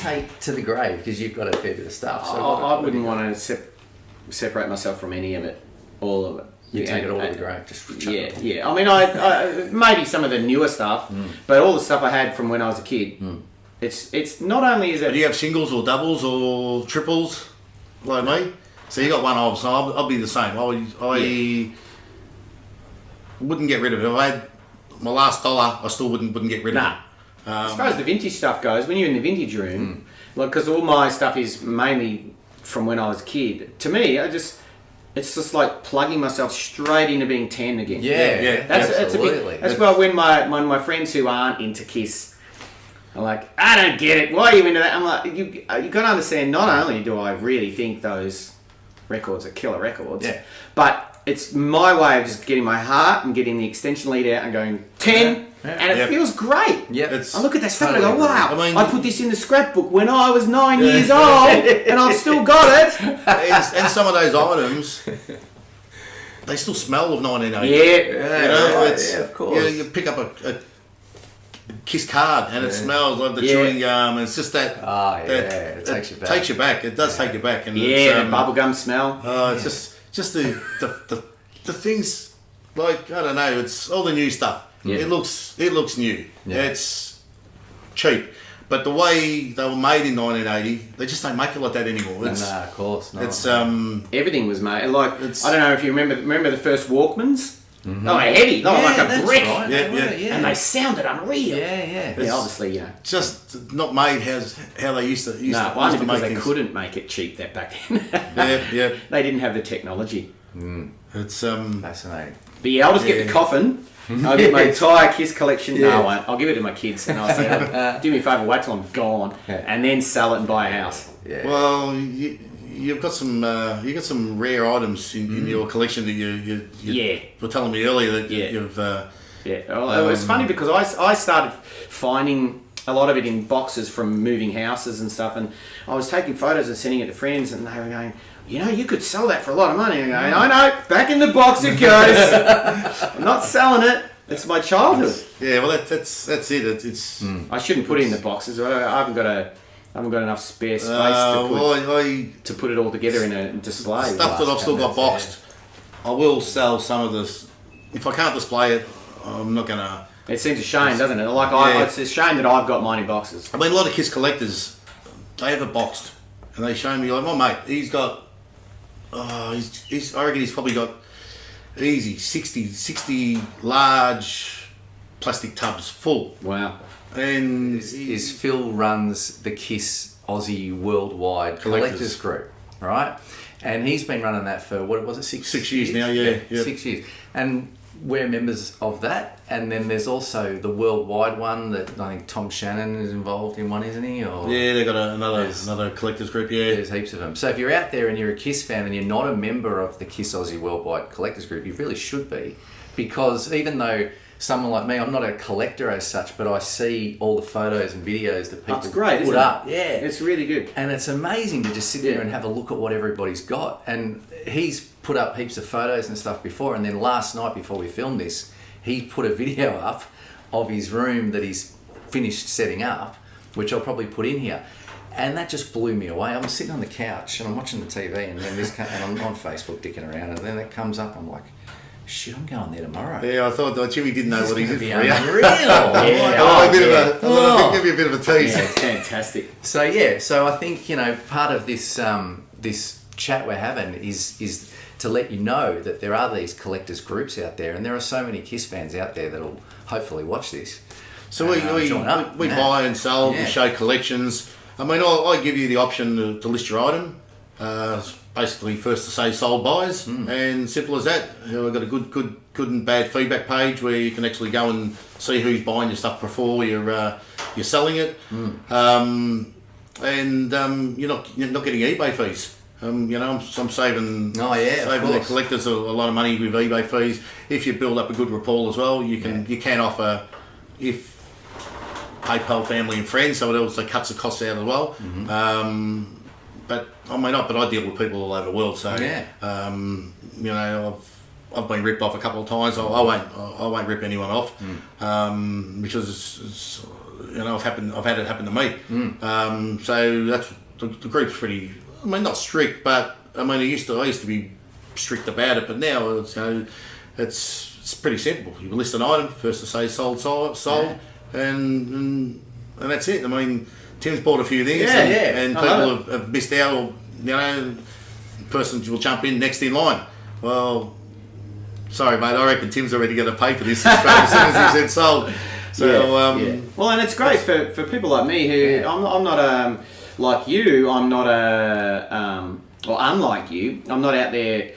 take to the grave? Because you've got a fair bit of stuff. So I wouldn't want to separate myself from any of it, all of it. You take it all to the grave. Just yeah. I mean, I maybe some of the newer stuff, but all the stuff I had from when I was a kid. It's not only is it. Do you have singles or doubles or triples, like me? So you got one of, so I'll be the same. I wouldn't get rid of it. If I had my last dollar, I still wouldn't get rid of it. As far as the vintage stuff goes, when you're in the vintage room, like, because all my stuff is mainly from when I was a kid. To me, it's just like plugging myself straight into being 10 again. Yeah, absolutely. That's why when my friends who aren't into Kiss are like, I don't get it. Why are you into that? I'm like, you got to understand. Not only do I really think those records are killer records, but it's my way of just getting my heart and getting the extension lead out and going 10. And it feels great. I look at that stuff and I go, wow, I put this in the scrapbook when I was 9 years old and I've still got it. And some of those items, they still smell of 1980. Of course. You pick up a Kiss card and it smells like the chewing gum, and it's just that. It takes you back. Takes you back. It does take you back. And the bubblegum smell. It's just the things, like, I don't know, it's all the new stuff. It looks new. It's cheap, but the way they were made in 1980, they just don't make it like that anymore. No, of course not. It's everything was made like, I don't know if you remember the first Walkmans. They were heavy. They were like a brick. Right. And they sounded unreal. Yeah, obviously, just not made how they used to. Only because they couldn't make it cheap that back then. They didn't have the technology. It's fascinating. But I'll just get the coffin. I'll get my entire Kiss collection. No, I won't. I'll give it to my kids, and I'll say, "Do me a favour, wait till I'm gone, and then sell it and buy a house." Well, you've got some rare items in your collection that you were telling me earlier that you've. Well, it was funny because I started finding a lot of it in boxes from moving houses and stuff, and I was taking photos and sending it to friends, and they were going, you could sell that for a lot of money. And I'm going, I know, back in the box it goes. I'm not selling it. It's my childhood. Yeah, well, that's it. It's. I shouldn't put it in the boxes. I haven't got enough spare space to put it all together in a display. Stuff that I've still got boxed, I will sell some of this. If I can't display it, I'm not gonna. It seems a shame, doesn't it? It's a shame that I've got mine in boxes. I mean, a lot of Kiss collectors, they have it boxed, and they show me, like, my mate, he's got. I reckon he's probably got easy 60 large plastic tubs full. Wow. And Phil runs the Kiss Aussie Worldwide Collectors Group, right? And he's been running that for, what was it, 6 years now, yeah. 6 years. And we're members of that. And then there's also the worldwide one that I think Tom Shannon is involved in one, isn't he? Or they've got another collectors group, There's heaps of them. So if you're out there and you're a Kiss fan and you're not a member of the Kiss Aussie Worldwide Collectors Group, you really should be. Because even though someone like me, I'm not a collector as such, but I see all the photos and videos that people put up. Yeah, it's really good. And it's amazing to just sit there and have a look at what everybody's got. And he's put up heaps of photos and stuff before, and then last night before we filmed this, he put a video up of his room that he's finished setting up, which I'll probably put in here. And that just blew me away. I'm sitting on the couch and I'm watching the TV, and then and I'm on Facebook dicking around, and then it comes up. I'm like, shit, I'm going there tomorrow. Yeah, I thought Jimmy didn't know what he did for you. Unreal. Give you a bit of a tease. Yeah, it's fantastic. So I think, part of this this chat we're having is to let you know that there are these collectors groups out there, and there are so many Kiss fans out there that'll hopefully watch this. So we buy and sell, we show collections. I mean, I give you the option to list your item. Basically, first to say sold buys, and simple as that. We've got a good and bad feedback page where you can actually go and see who's buying your stuff before you're selling it, and you're not getting eBay fees. I'm saving the collectors a lot of money with eBay fees. If you build up a good rapport as well, you can offer if PayPal family and friends, so it also cuts the costs out as well. But I deal with people all over the world, so I've been ripped off a couple of times. I won't rip anyone off because I've had it happen to me. So that's the group's pretty. I mean, not strict, but I mean, I used to be strict about it, but now it's pretty simple. You list an item first to say sold, and that's it. I mean, Tim's bought a few things, and people have missed out. Or, person will jump in next in line. Well, sorry, mate. I reckon Tim's already going to pay for this as soon as he said sold. So, well, and it's great for people like me who I'm not like you. I'm not or unlike you. I'm not out there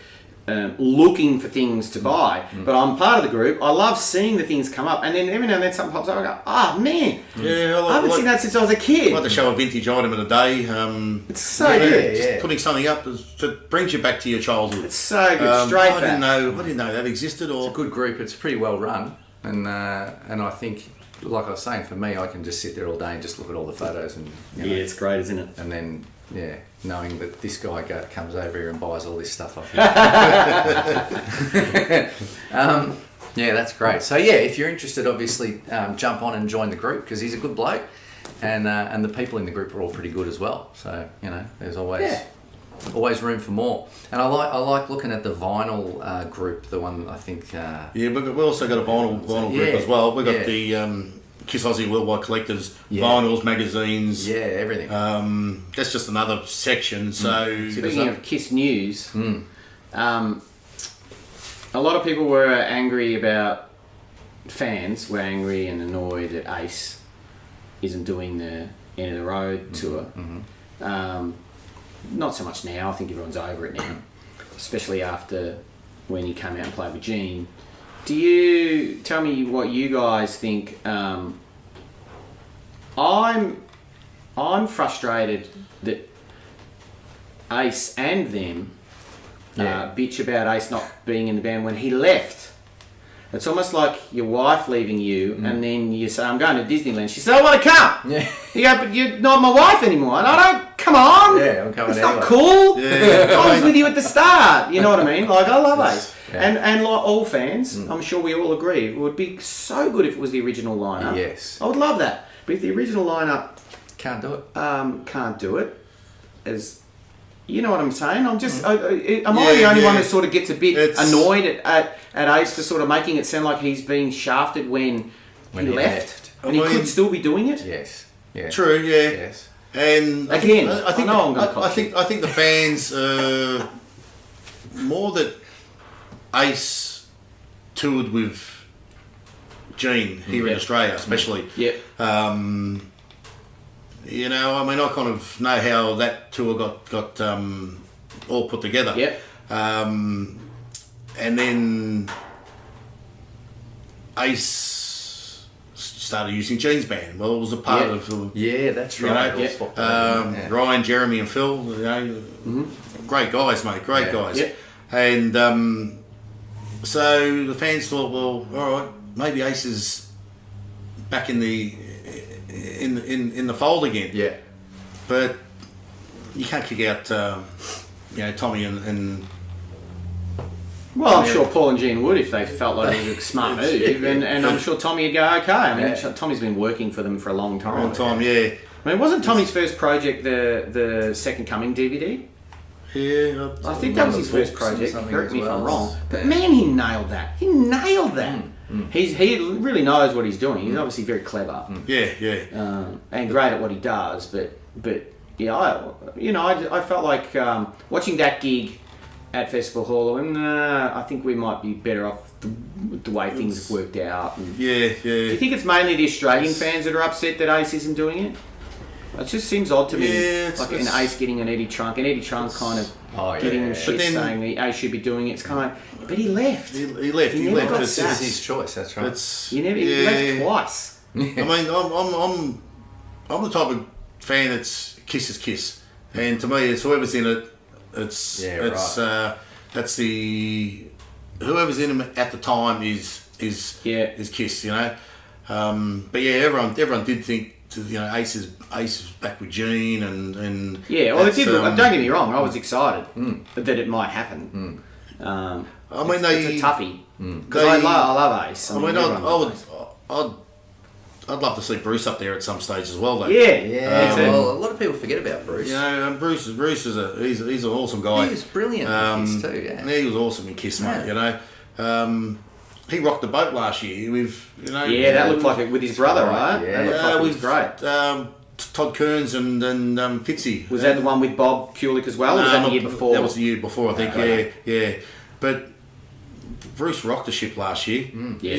looking for things to buy, but I'm part of the group. I love seeing the things come up, and then every now and then something pops up. I go, "Oh man, I haven't seen that since I was a kid." I like to show a vintage item in a day. It's so good. Just putting something up that brings you back to your childhood. It's so good. Straight back. I didn't know that existed. Or it's a good group. It's pretty well run, and I think, like I was saying, for me, I can just sit there all day and just look at all the photos and it's great, isn't it? And then knowing that this guy comes over here and buys all this stuff off you. That's great. So if you're interested, obviously jump on and join the group because he's a good bloke, and the people in the group are all pretty good as well. So there's always room for more. And I like looking at the vinyl group, the one I think. We've also got a vinyl group as well. We've got the Kiss Aussie Worldwide Collectors, vinyls, magazines. Yeah, everything. That's just another section. So speaking of Kiss news, a lot of people were angry about fans were angry and annoyed that Ace isn't doing the End of the Road tour. Not so much now. I think everyone's over it now, especially after when he came out and played with Gene. Do you tell me what you guys think? I'm frustrated that Ace and them bitch about Ace not being in the band when he left. It's almost like your wife leaving you, and then you say, "I'm going to Disneyland." She said, "I want to come." Yeah. You go, "But you're not my wife anymore." And I don't. Come on. Yeah, I'm coming. It's anyway. not cool. I was with you at the start. You know what I mean? Like, I love Ace. Yeah. And like all fans, I'm sure we all agree, it would be so good if it was the original lineup. Yes. I would love that. But if the original lineup can't do it, as you know what I'm saying? I'm just, am I the only one that sort of gets a bit annoyed at Ace for sort of making it sound like he's being shafted when he left? And he could still be doing it? Yes. Yeah. True, yeah. Yes. And I think the fans more that Ace toured with Gene here in Australia, especially. Yeah. I mean, I kind of know how that tour got all put together. Yeah. And then Ace started using Gene's band. Well, it was a part of the... Yeah, that's right. Ryan, Jeremy and Phil, great guys, mate, great guys. Yeah. And so the fans thought, well, all right, maybe Ace is back in the fold again. Yeah. But you can't kick out, Tommy and well, I'm sure Paul and Gene would if they felt like it was a smart move, and I'm sure Tommy would go, okay. I mean, Tommy's been working for them for a long time. Yeah. I mean, wasn't Tommy's first project the Second Coming DVD? Yeah. I think that was his first project. Correct me if I'm wrong. But man, he nailed that. He He really knows what he's doing. He's obviously very clever. And great at what he does. But I felt like watching that gig at Festival Hall, and I think we might be better off the way things have worked out. And do you think it's mainly the Australian fans that are upset that Ace isn't doing it? It just seems odd to me. Like an Ace getting an Eddie Trunk, and Eddie Trunk kind of getting them shit saying the Ace should be doing it. It's kind of like, but he left. He left. He left. This is his choice. That's right. He left twice. I mean, I'm the type of fan that's Kiss is Kiss, and to me, it's whoever's in it. That's the whoever's in them at the time is Kiss, but everyone did think Ace is back with Gene and well, it did. Don't get me wrong, I was excited that it might happen. I mean, it's a toughie because I love Ace. I I'd love to see Bruce up there at some stage as well, though. Yeah. Well, a lot of people forget about Bruce. You know, Bruce is he's an awesome guy. He was brilliant in Kiss too. Yeah. He was awesome in Kiss, mate. You know, he rocked the boat last year with that looked like it with his brother, right? Yeah. That looked like it was great. Todd Kearns and Fitzy. Was that the one with Bob Kulick as well, or was that the year before? That was the year before, I think. Yeah. But Bruce rocked the ship last year. Yeah.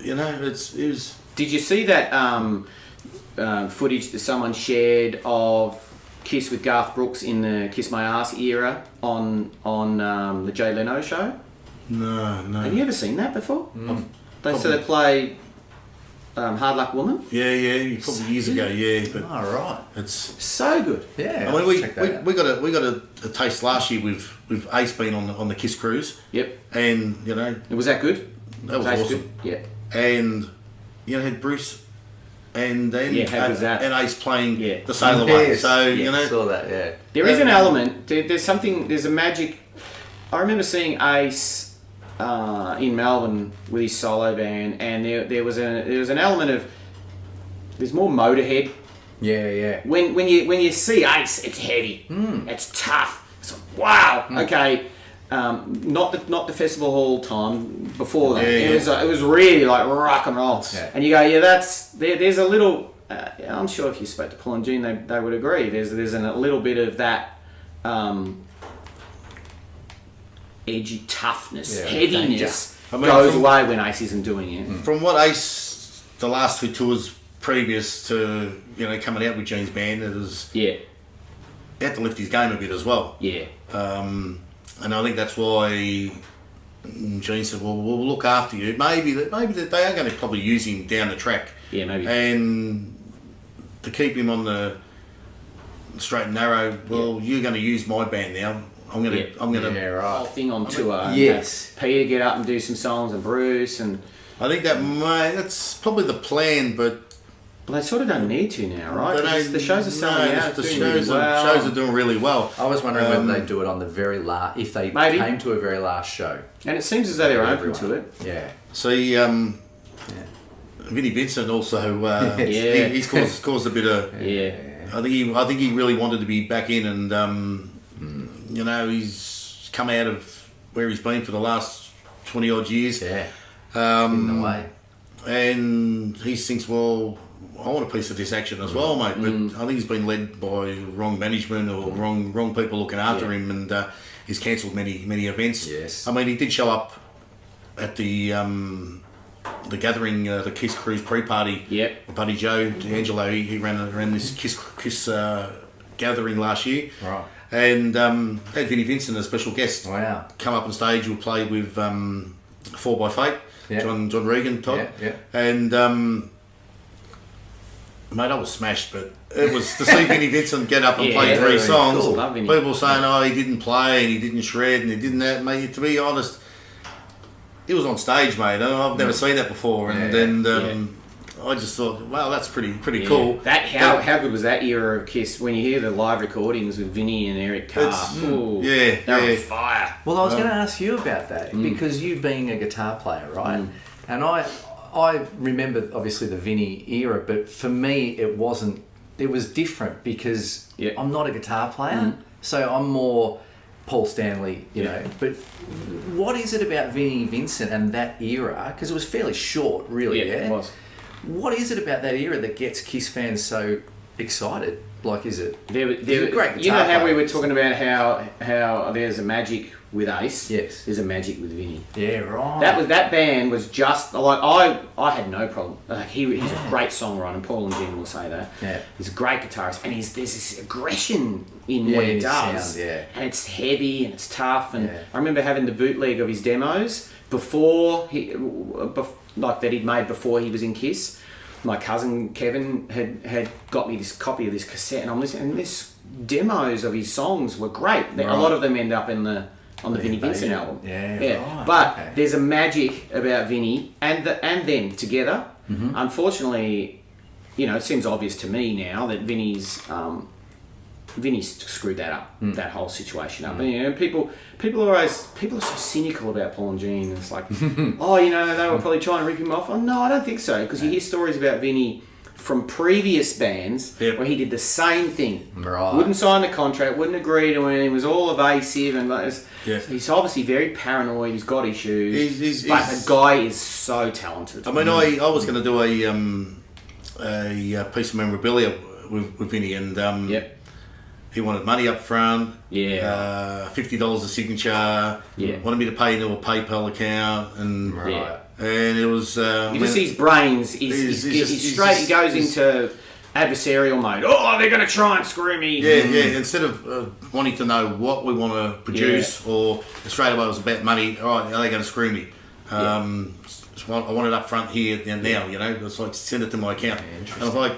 It was. Did you see that footage that someone shared of Kiss with Garth Brooks in the Kiss My Ass era on the Jay Leno show? No. Have you ever seen that before? They play Hard Luck Woman. Yeah, probably years ago. Yeah, but Right. it's so good. Yeah. I mean, we got a taste last year with Ace being on the Kiss cruise. Yep. And Was that good? that was awesome. Good? Yeah. And had Bruce and then how was that? and Ace playing Yeah. the Sail Away. Yes. So I saw that. Yeah. There is an element. There's a magic. I remember seeing Ace in Melbourne with his solo band, and there was an element of there's more Motorhead. Yeah. When you see Ace, it's heavy, it's tough. It's like, wow, okay. Not the festival hall time before that. It was really like rock and roll, and you go, there's a little. I'm sure if you spoke to Paul and Gene, they would agree. There's a little bit of that. Edgy toughness, heaviness goes away when Ace isn't doing it. From what Ace, the last 2 tours previous to coming out with Gene's band, it was he had to lift his game a bit as well. Yeah. And I think that's why Gene said, "Well, we'll look after you." Maybe that they are going to probably use him down the track. Yeah, maybe. And to keep him on the straight and narrow, you're going to use my band now. I'm gonna whole thing on tour. Yes. Peter get up and do some songs, and Bruce, and I think that's probably the plan, but they sort of don't need to now, right? Because the shows are selling out. The shows are doing really well. I was wondering whether they'd do it on the very last, if they came to a very last show. And it seems as though they're open to it. Yeah. See, Vinnie Vincent also, he's caused a bit of. Yeah. I think he really wanted to be back in, and he's come out of where he's been for the last 20 odd years. Yeah. In a way. And he thinks, well, I want a piece of this action as well, mate. But I think he's been led by wrong management or wrong people looking after him, and he's cancelled many events. Yes. I mean, he did show up at the gathering, the Kiss Cruise pre-party. Yep. Buddy Joe D'Angelo, he ran this Kiss gathering last year. Right. And had Vinnie Vincent as a special guest. Wow. Come up on stage, we'll play with 4 by Fate, John Regan, Todd. Yeah. And mate, I was smashed, but it was to see Vinnie Vincent get up and play 3 songs. Cool. Love Vinnie. People saying, he didn't play and he didn't shred and he didn't that. Mate, to be honest, he was on stage, mate. I've never seen that before, and I just thought, wow, that's pretty cool. That how good was that era of Kiss? When you hear the live recordings with Vinnie and Eric Carr, they're on fire. Well, I was going to ask you about that because you being a guitar player, right? And I remember obviously the Vinnie era, but for me it wasn't. It was different because I'm not a guitar player, so I'm more Paul Stanley, you know. But what is it about Vinnie Vincent and that era? Because it was fairly short, really. Yeah, it was. What is it about that era that gets Kiss fans so excited? Like, is it? There, He's a great guitar you know how player. we were talking about how there's a magic with Ace. Yes. There's a magic with Vinnie. Yeah, right. That band was just like I had no problem. Like he's a great songwriter, and Paul and Jim will say that. Yeah. He's a great guitarist, and there's this aggression in what he does. Sound, and it's heavy and it's tough. And I remember having the bootleg of his demos before that he'd made before he was in Kiss. My cousin Kevin had got me this copy of this cassette, and I'm listening. And this demos of his songs were great. A lot of them end up on the Vinnie Vincent album. Right, but there's a magic about Vinnie and them together. Unfortunately, it seems obvious to me now that Vinnie's Vinny screwed that up, that whole situation up. And, you know, people are so cynical about Paul and Gene. It's like, oh, you know, they were probably trying to rip him off. Oh, no, I don't think so, because you hear stories about Vinny from previous bands where he did the same thing. Right. Wouldn't sign the contract, wouldn't agree to anything, was all evasive, and he's obviously very paranoid. He's got issues, but the guy is so talented. I mean, I was going to do a piece of memorabilia with Vinny, and he wanted money up front. $50 a signature. Wanted me to pay into a PayPal account, and and it was. You just see his brains. He's straight. He goes into adversarial mode. Oh, they're going to try and screw me. Instead of wanting to know what we want to produce, or straight away it was about money. All right, are they going to screw me? I want it up front here and now. You know, it's like send it to my account. And I was like,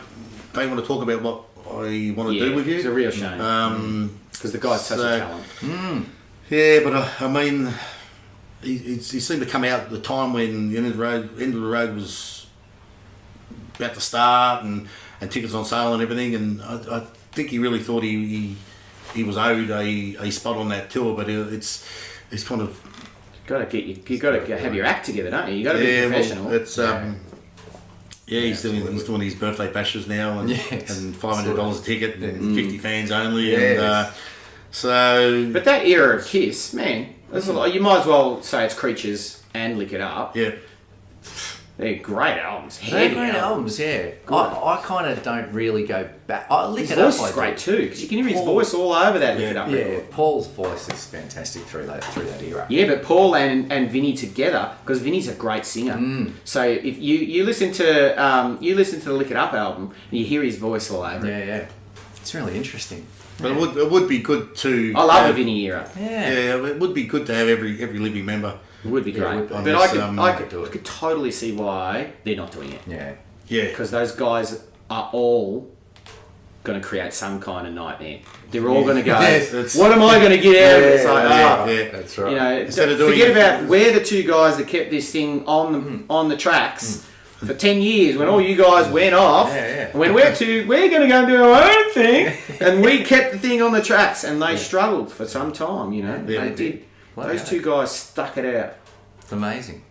they want to talk about what I want to do with you. It's a real shame. Because the guy's such a talent. Yeah, but I mean, he seemed to come out at the time when the end of the road was about to start, and tickets on sale and everything. And I think he really thought he was owed a spot on that tour, but it's kind of. You got to have your act together, don't you? You got to be professional. Well, it's he's doing his birthday bashes now, and $500 a ticket, and 50 fans only, and so. But that era of Kiss, man, there's a lot. You might as well say it's Creatures and Lick It Up. Yeah. They're great albums. They're great albums, yeah. I kind of don't really go back. His voice is great too, because you can hear his voice all over that Lick It Up record. Yeah, Paul's voice is fantastic through that era. Yeah, but Paul and Vinny together, because Vinny's a great singer. So if you listen to the Lick It Up album, and you hear his voice all over it. Yeah. It's really interesting. But it would be good to. I love the Vinny era. Yeah, it would be good to have every living member. It would be great. But I could totally see why they're not doing it. Yeah. Because those guys are all going to create some kind of nightmare. They're all going to go, what am I going to get out of it? It's like, that's right. You know, forget about we're the two guys that kept this thing on the tracks for 10 years when all you guys went off. When we're going to go and do our own thing. And we kept the thing on the tracks, and they struggled for some time, you know. They did. Those two guys stuck it out. It's amazing.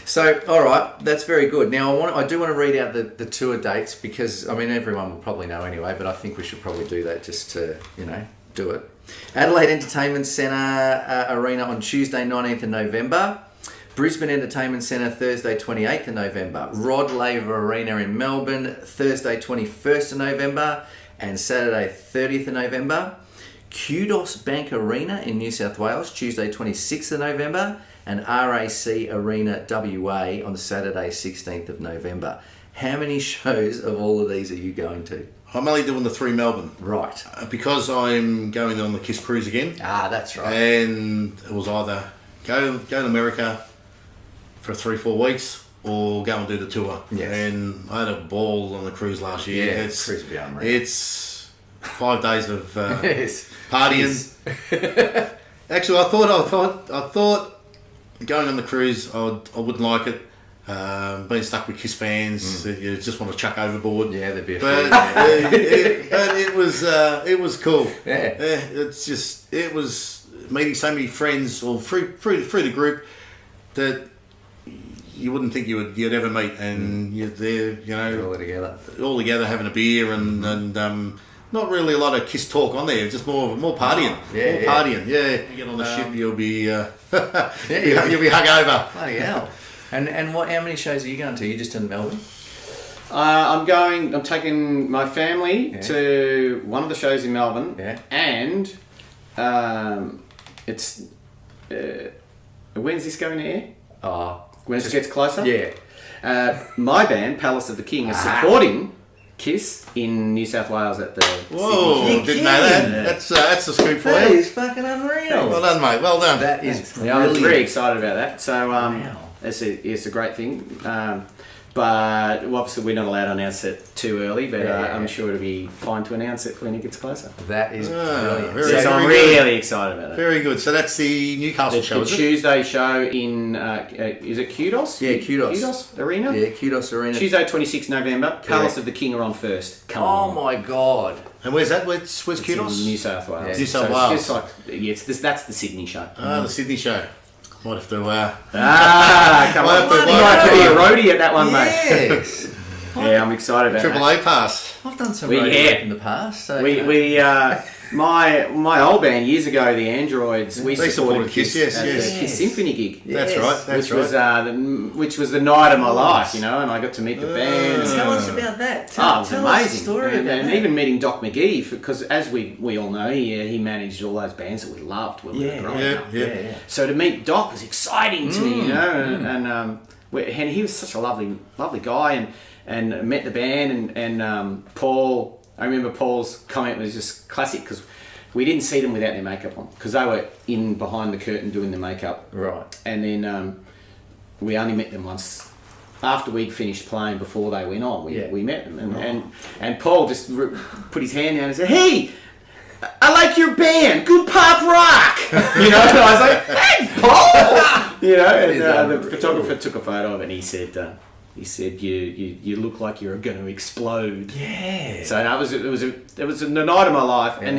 So, all right, that's very good. Now, I do want to read out the tour dates, because, I mean, everyone will probably know anyway, but I think we should probably do that just to, do it. Adelaide Entertainment Centre Arena on Tuesday, 19th of November. Brisbane Entertainment Centre, Thursday, 28th of November. Rod Laver Arena in Melbourne, Thursday, 21st of November. And Saturday, 30th of November. Kudos Bank Arena in New South Wales, Tuesday 26th of November, and RAC Arena WA on Saturday 16th of November. How many shows of all of these are you going to? I'm only doing the 3 Melbourne. Right. Because I'm going on the Kiss cruise again. Ah, that's right. And it was either go to America for 3-4 weeks, or go and do the tour. Yes. And I had a ball on the cruise last year. Yeah, cruise would be unreal. It's 5 days of partying. Actually, I thought going on the cruise, I wouldn't like it. Being stuck with Kiss fans, you just want to chuck overboard. Yeah, there'd be a but it was cool. Yeah. It was meeting so many friends, or through the group, that you wouldn't think you'd ever meet, and you're there, all together having a beer, and not really a lot of Kiss talk on there, just more partying. Partying. Yeah. You get on the ship, you'll be you'll be hungover. Bloody hell. And how many shows are you going to? You just in Melbourne? I'm taking my family to one of the shows in Melbourne. Yeah. And it's when's this going to air? When it gets closer? Yeah. My band, Palace of the King, is supporting Kiss in New South Wales at the Whoa, Sydney didn't know that. That's a scoop for you. That is fucking unreal. Well done, mate. Well done. That is brilliant. Yeah, I was very excited about that. So it's a great thing. But obviously we're not allowed to announce it too early, but I'm sure it'll be fine to announce it when it gets closer. That is brilliant. So I'm really excited about it. Very good. So that's the Newcastle show, The is it? Tuesday show in, is it Kudos? Yeah, Kudos. Kudos Arena? Yeah, Kudos Arena. Tuesday, 26th November. Palace of the King are on first. Come on. Oh my God. And where's that? Where's It's Kudos? in New South Wales. Yeah. New South So Wales. it's just like, that's the Sydney show. The Sydney show. Might have to... Come Might on. have to- You might have to be a roadie at that one, mate. Yes. Yeah, I'm excited about Triple that. A pass. I've done some We- radio yeah. work in the past. So My old band years ago, the Androids, we They supported supported Kiss, Kiss yes, at yes. the Kiss Symphony gig. That's right. That's Which was the night of my life, and I got to meet the band. Tell us about that. It Tell was us amazing. the story and, about and that. even meeting Doc McGee, because as we all know, he managed all those bands that we loved when we were growing up. Yeah. So to meet Doc was exciting to me, and he was such a lovely guy, and met the band, and Paul. I remember Paul's comment was just classic because we didn't see them without their makeup on because they were in behind the curtain doing the makeup. Right. And then we only met them once after we'd finished playing. Before they went on, we met them, and Paul just put his hand down and said, "Hey, I like your band, good pop rock." And I was like, "Hey, Paul!" And the photographer took a photo of it, and he said, "You look like you're going to explode." Yeah. So no, it was the night of my life, and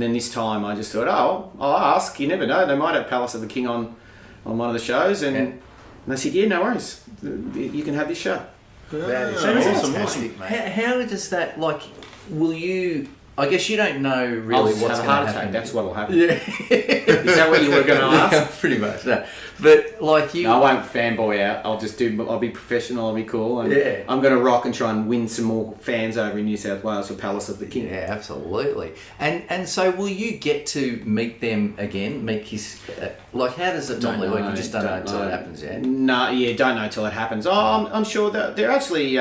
then this time I just thought, oh, I'll ask. You never know, they might have Palace of the King on one of the shows, and they said, yeah, no worries, you can have this show. That is Awesome, fantastic, mate. How does that, will you... I guess you don't know really I'll what's have a going heart to attack. happen. That's what'll happen. Yeah. Is that what you were going to ask? Yeah, pretty much, no. But you... No, I won't fanboy out. I'll be professional, I'll be cool. And Yeah. I'm going to rock and try and win some more fans over in New South Wales for Palace of the King. Yeah, absolutely. And so will you get to meet them again? Meet Kiss... how does it normally work? You just don't know until it happens, yeah? No, don't know until it happens. Oh, I'm sure that they're actually...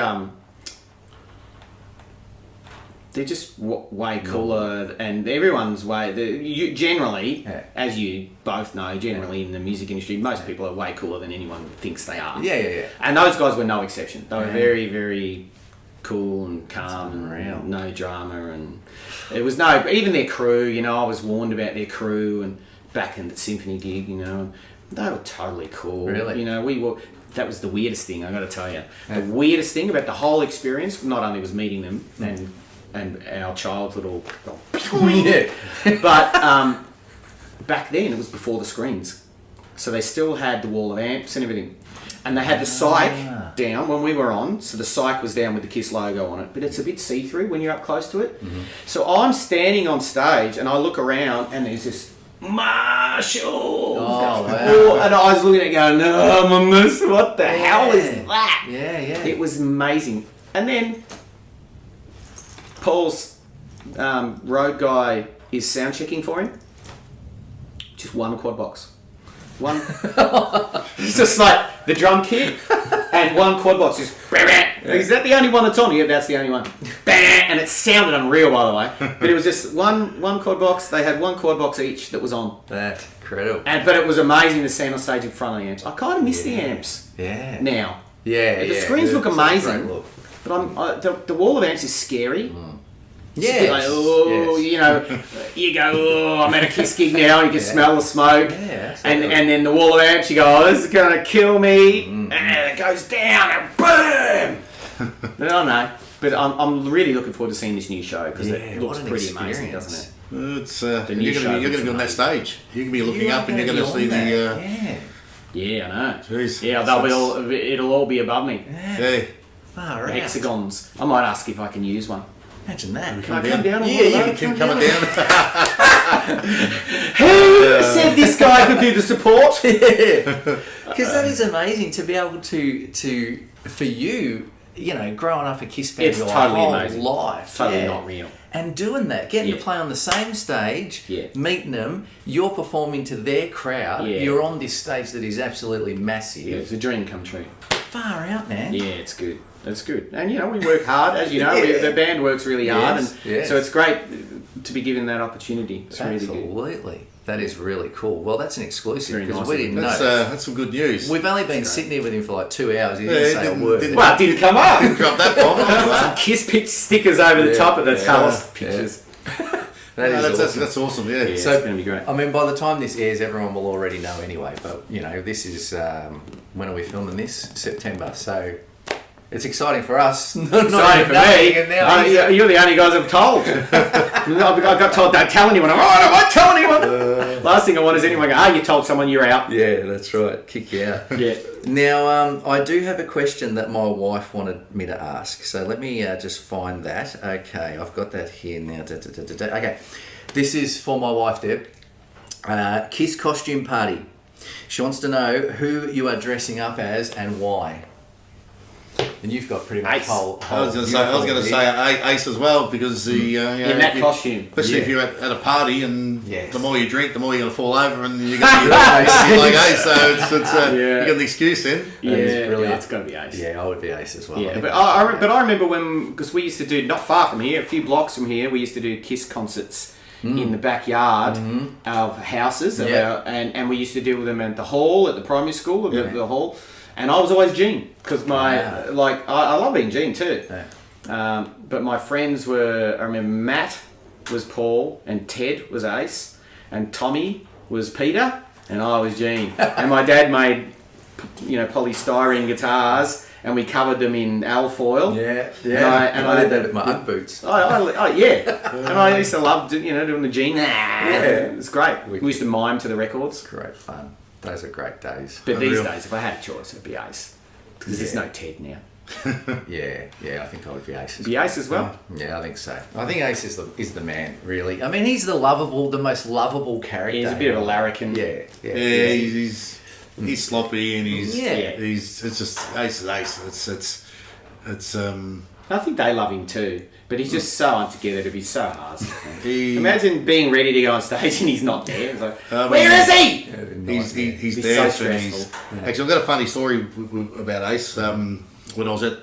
they're just way cooler, and everyone's way. You generally, as you both know, generally in the music industry, most people are way cooler than anyone thinks they are. Yeah. And those guys were no exception. They were very, very cool and calm and no drama, and it was even their crew. I was warned about their crew, and back in the symphony gig, they were totally cool. Really? We were. That was the weirdest thing. I got to tell you, the weirdest thing about the whole experience. Not only was meeting them and our childhood all but back then it was before the screens, so they still had the wall of amps and everything, and they had the psych down when we were on, so the psych was down with the Kiss logo on it, but it's a bit see-through when you're up close to it. So I'm standing on stage and I look around and there's this Marshall and I was looking at it going, no, what the hell is that? It was amazing. And then Paul's road guy is sound checking for him. Just one quad box. One. It's just like the drum kit and one quad box. Just is that the only one that's on? Yeah, that's the only one. And it sounded unreal, by the way. But it was just one quad box. They had one quad box each that was on. That's incredible. But it was amazing to stand on stage in front of the amps. I kind of miss the amps. Yeah. Now. Yeah. The screens look amazing. Look. But the wall of amps is scary. Yeah. You go, I'm at a Kiss gig now, you can smell the smoke. Yeah, and then the wall of amps, you go, oh, this is going to kill me. And it goes down and boom. But I don't know. But I'm really looking forward to seeing this new show because it looks pretty amazing, doesn't it? It's you're going to be on that stage. You're going to be looking up and you're going to see the... Yeah, I know. Jeez. Yeah, it'll all be above me. Yeah. Far out. Hexagons. I might ask if I can use one. Imagine that. Can I come down? Yeah, you can come down. Who said this guy could do the support? Because that is amazing to be able to for you, growing up a Kiss fan It's your totally whole amazing. life. Totally not real. And doing that, getting to play on the same stage, meeting them, you're performing to their crowd, you're on this stage that is absolutely massive. Yeah, it's a dream come true. Far out, man. Yeah, it's good. It's good. And, we work hard, as you know. The band works really hard. So it's great to be given that opportunity. It's really good. Absolutely. That is really cool. Well, that's an exclusive Very because nice we of didn't him. know. That's some good news. We've only been sitting here with him for like 2 hours. He Yeah, didn't he say didn't- a word. didn't- Well, it didn't come up. Drop that bomb. Kiss pitch stickers over the top of the Talos pictures. That is awesome. That's awesome. Yeah. Yeah, So, it's going to be great. I mean, by the time this airs, everyone will already know anyway. But, you know, this is... when are we filming this? September. So... It's exciting for us. Exciting for me. And now You're the only guys I've told. I got told don't tell anyone. I'm like, I won't tell anyone. Last thing I want is anyone go, you told someone you're out. yeah, that's right. Kick you out. Yeah. Now, I do have a question that my wife wanted me to ask. So let me just find that. Okay, I've got that here now. Okay, this is for my wife, Deb. Kiss costume party. She wants to know who you are dressing up as and why. And you've got pretty much Ace. whole I was going to say Ace as well because the In that costume. especially if you're at a party and Yes. the more you drink, the more you're going to fall over and you're going to be like Ace. So you got an excuse then. Yeah, brilliant. it's got to be Ace. Yeah, I would be Ace as well. Yeah, but I remember when, because we used to do, not far from here, a few blocks from here, we used to do Kiss concerts in the backyard of houses, and we used to do them at the hall, at the primary school, the hall, and I was always Gene, because I love being Gene too. Yeah. But my friends were, I remember Matt was Paul, and Ted was Ace, and Tommy was Peter, and I was Gene. And my dad made, polystyrene guitars, and we covered them in alfoil. Yeah. And I did that with my Ugg boots. Yeah. And I used to love doing the Gene. Yeah. It was great. We used to mime to the records. Great fun. Those are great days. But these Unreal. days, if I had a choice, it'd be Ace. Because there's no Ted now. Yeah, I think I would be Ace. Be Ace as well. Yeah, I think so. I think Ace is the man, really. I mean, he's the most lovable character. He's a bit of a larrikin. Yeah. He's sloppy and he's it's just Ace is Ace. It's I think they love him too. But he's just so untogether to be so hard. he, Imagine being ready to go on stage and he's not there. It's like, I mean, where is he? he's It's there. so and he's, stressful. actually, I've got a funny story about Ace. When I was at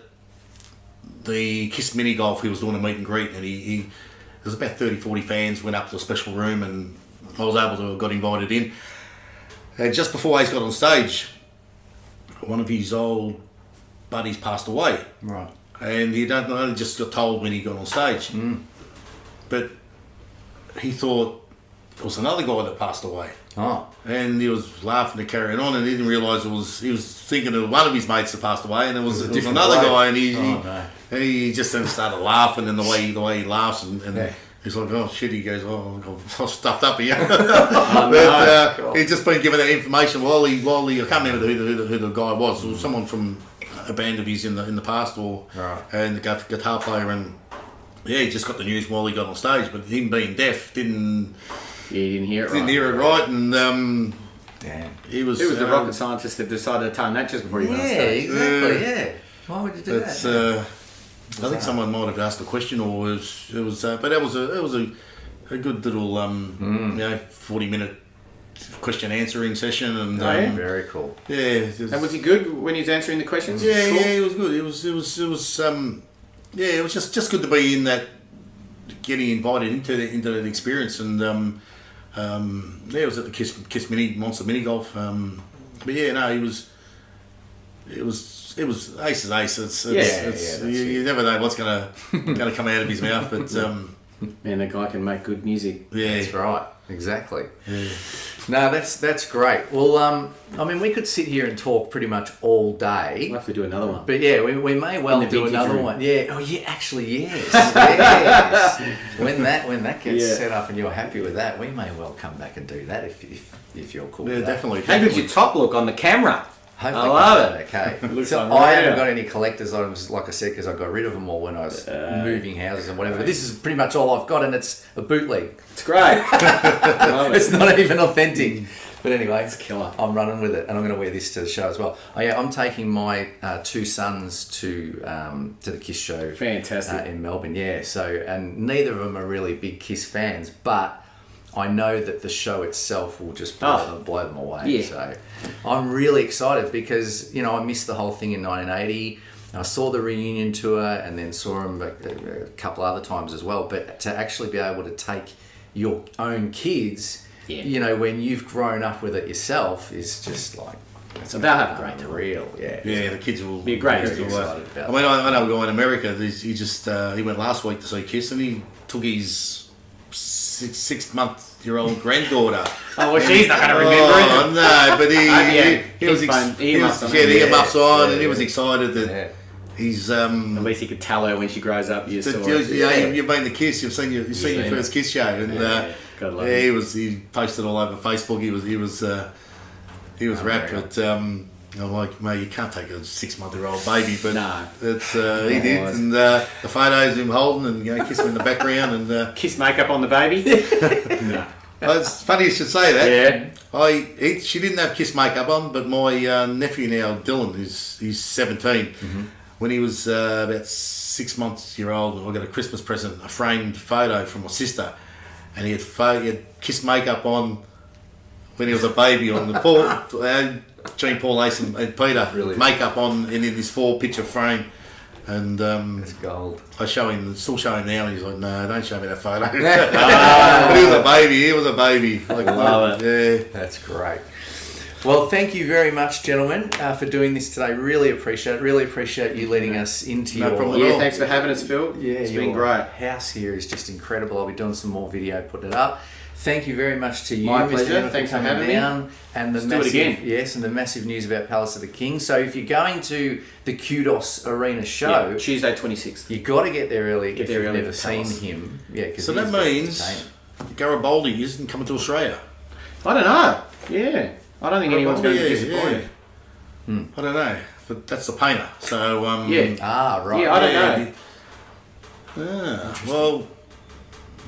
the Kiss mini golf, he was doing a meet and greet, and he there was about 30-40 fans went up to a special room, and I was able to got invited in. And just before Ace got on stage, one of his old buddies passed away. Right. And he only just got told when he got on stage. But he thought it was another guy that passed away. Oh. And he was laughing and carrying on, and he didn't realise he was thinking of one of his mates that passed away, and it was different another bloke. guy, and he just then started laughing, and the way he laughs, and he's like, oh shit, he goes, oh, I'm stuffed up here. But he'd just been given that information while he I can't remember who the guy was. It was someone from a band of his in the past, and the guitar player, and he just got the news while he got on stage. But him being deaf didn't hear it right, and Damn. he was the rocket scientist that decided to turn that just before he went on Yeah, stage. exactly. Yeah. Why would you do It's, that? I think someone might have asked the question, or it was, but it was a good little 40-minute question answering session, and Very cool. And was he good when he was answering the questions? Yeah, Cool. it was good. It was it was just good to be in that, getting invited into the experience, and it was at the Kiss Monster Mini Golf. But yeah, no, it was Ace is Ace. It's you never know what's gonna come out of his mouth, but Man, the guy can make good music. yeah, That's right. Exactly. yeah. No, that's great. Well, I mean, we could sit here and talk pretty much all day. We'll have to do another one. But yeah, we may well In the do vintage another room. one. Yeah. Oh yeah, actually yes. Yes. When that gets Yeah. set up and you're happy with that, we may well come back and do that if you're cool Yeah, with that. definitely. How good's your top look on the camera? Hopefully I love it. Okay. Looks So like I haven't rare. got any collector's items, like I said, because I got rid of them all when I was moving houses and whatever. But this is pretty much all I've got, and it's a bootleg. It's great. Love it. It's not even authentic. But anyway, It's killer. I'm running with it, and I'm going to wear this to the show as well. Oh yeah, I'm taking my two sons to the Kiss show. Fantastic. In Melbourne. Yeah. So, and neither of them are really big Kiss fans, but I know that the show itself will just blow them away. Yeah. So I'm really excited because, I missed the whole thing in 1980. I saw the reunion tour and then saw them a couple other times as well. But to actually be able to take your own kids you know, when you've grown up with it yourself, is just like, so they'll have a great time. Real, yeah. Yeah, the kids will be a great excited about I mean, I know a guy in America. He went last week to see Kiss, and he took his 6-month-old granddaughter. Oh, well, she's not going to remember it. Oh no, but he was earmuffs on, and he was excited that he's. At least he could tell her when she grows up. You've been to Kiss. You've seen your first Kiss show, and he posted all over Facebook. He was wrapped, but I'm like, mate, you can't take a 6-month-old baby, but no, it's he did, and the photos of him holding and kissing in the background and kiss makeup on the baby. No. Well, it's funny you should say that. Yeah. She didn't have kiss makeup on, but my nephew now, Dylan, he's 17. When he was about 6 months old, I got a Christmas present, a framed photo from my sister, and he had kiss makeup on when he was a baby on the between Paul Ace and Peter, makeup on in this 4-picture frame, and it's gold. I still show him now, and he's like, no, don't show me that photo. But he was a baby. Like, love it. Yeah, that's great. Well, thank you very much, gentlemen, for doing this today. Really appreciate it. Really appreciate you letting us into your... problem at all. Thanks for having us, Phil. Yeah, it's been great. House here is just incredible. I'll be doing some more video, putting it up. Thank you very much to you, My Mr. pleasure. Jennifer, Thanks for coming having down. me. And the Let's do it again. Yes, and the massive news about Palace of the King. So if you're going to the Kudos Arena show, Tuesday 26th, you got to get there early if you've never seen Palace. him. Yeah, so that means Garibaldi isn't coming to Australia. I don't know. Yeah, I don't think anyone's going to be disappointed. I don't know, but that's the painter. So right. Yeah, I don't know. Well,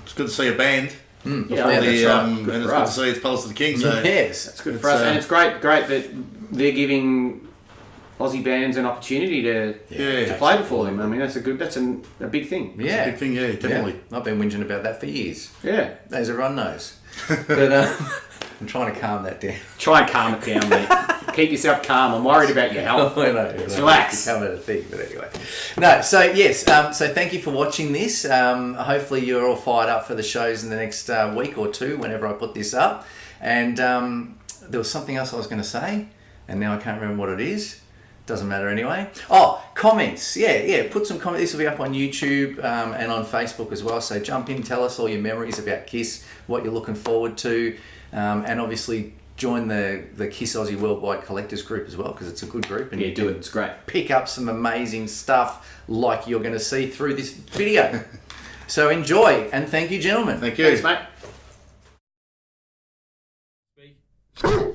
it's good to see a band. Yeah, that's right. And it's good to see it's Palace of the King. So yes, it's good for us, and it's great that they're giving Aussie bands an opportunity to play before them. I mean, that's a big thing. Yeah, it's a big thing. Yeah, definitely. Yeah. I've been whinging about that for years. Yeah, as everyone knows. But I'm trying to calm that down. Try and calm it down, mate. Keep yourself calm. I'm worried about your health. I know. Relax. Becoming a thing, but anyway. No, so yes, so thank you for watching this. Hopefully you're all fired up for the shows in the next week or two, whenever I put this up. And there was something else I was going to say, and now I can't remember what it is. Doesn't matter anyway. Oh, comments. Yeah. Put some comments. This will be up on YouTube and on Facebook as well. So jump in, tell us all your memories about Kiss, what you're looking forward to, and obviously join the Kiss Aussie Worldwide Collectors group as well, because it's a good group and you do it. It's great. Pick up some amazing stuff like you're going to see through this video. So enjoy, and thank you, gentlemen. Thank you. Thanks, mate.